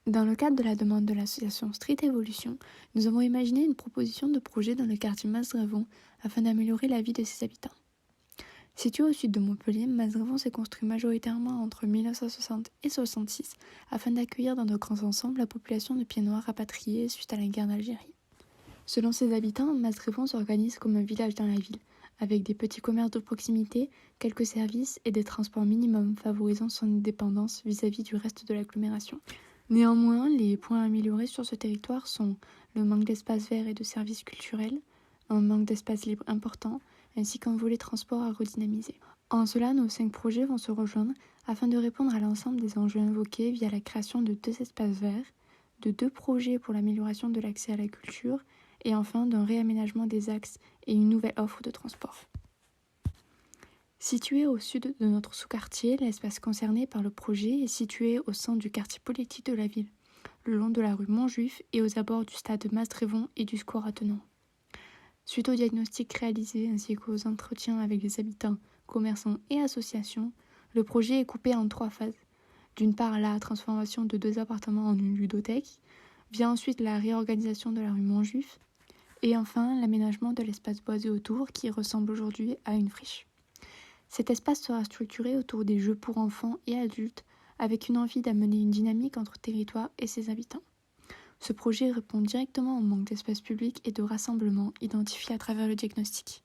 Dans le cadre de la demande de l'association Street Evolution, nous avons imaginé une proposition de projet dans le quartier Masdrevon afin d'améliorer la vie de ses habitants. Situé au sud de Montpellier, Masdrevon s'est construit majoritairement entre 1960 et 1966 afin d'accueillir dans de grands ensembles la population de pieds noirs rapatriés suite à la guerre d'Algérie. Selon ses habitants, Masdrevon s'organise comme un village dans la ville, avec des petits commerces de proximité, quelques services et des transports minimums favorisant son indépendance vis-à-vis du reste de l'agglomération. Néanmoins, les points à améliorer sur ce territoire sont le manque d'espace vert et de services culturels, un manque d'espace libre important, ainsi qu'un volet transport à redynamiser. En cela, nos 5 projets vont se rejoindre afin de répondre à l'ensemble des enjeux invoqués via la création de 2 espaces verts, de 2 projets pour l'amélioration de l'accès à la culture et enfin d'un réaménagement des axes et une nouvelle offre de transport. Situé au sud de notre sous-quartier, l'espace concerné par le projet est situé au centre du quartier politique de la ville, le long de la rue Montjuif et aux abords du stade Masdrevon et du square attenant. Suite au diagnostic réalisé ainsi qu'aux entretiens avec les habitants, commerçants et associations, le projet est coupé en 3 phases. D'une part, la transformation de 2 appartements en une ludothèque, vient ensuite la réorganisation de la rue Montjuif, et enfin l'aménagement de l'espace boisé autour qui ressemble aujourd'hui à une friche. Cet espace sera structuré autour des jeux pour enfants et adultes, avec une envie d'amener une dynamique entre territoire et ses habitants. Ce projet répond directement au manque d'espace public et de rassemblement identifié à travers le diagnostic.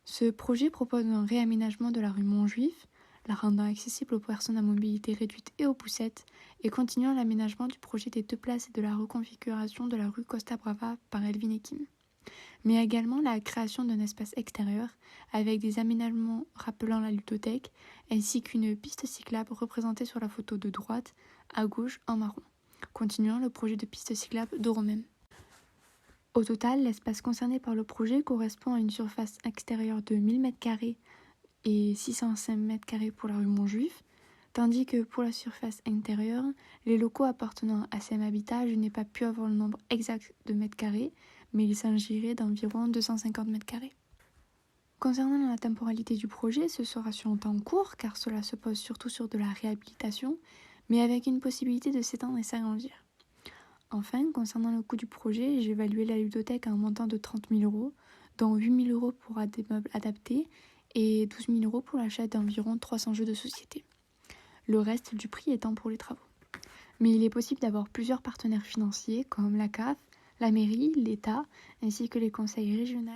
Ce projet propose un réaménagement de la rue Montjuif, la rendant accessible aux personnes à mobilité réduite et aux poussettes, et continuant l'aménagement du projet des 2 places et de la reconfiguration de la rue Costa Brava par Elvin et Kim. Mais également la création d'un espace extérieur avec des aménagements rappelant la ludothèque ainsi qu'une piste cyclable représentée sur la photo de droite à gauche en marron, continuant le projet de piste cyclable d'Oromem. Au total, l'espace concerné par le projet correspond à une surface extérieure de 1000 m² et 605 m² pour la rue Montjuif, tandis que pour la surface intérieure, les locaux appartenant à CM Habitat, je n'ai pas pu avoir le nombre exact de mètres carrés, mais il s'agirait d'environ 250 m². Concernant la temporalité du projet, ce sera sur un temps court car cela se pose surtout sur de la réhabilitation, mais avec une possibilité de s'étendre et s'agrandir. Enfin, concernant le coût du projet, j'ai évalué la ludothèque à un montant de 30 000 €, dont 8 000 € pour des meubles adaptés et 12 000 € pour l'achat d'environ 300 jeux de société. Le reste du prix étant pour les travaux. Mais il est possible d'avoir plusieurs partenaires financiers comme la CAF, la mairie, l'État, ainsi que les conseils régionaux.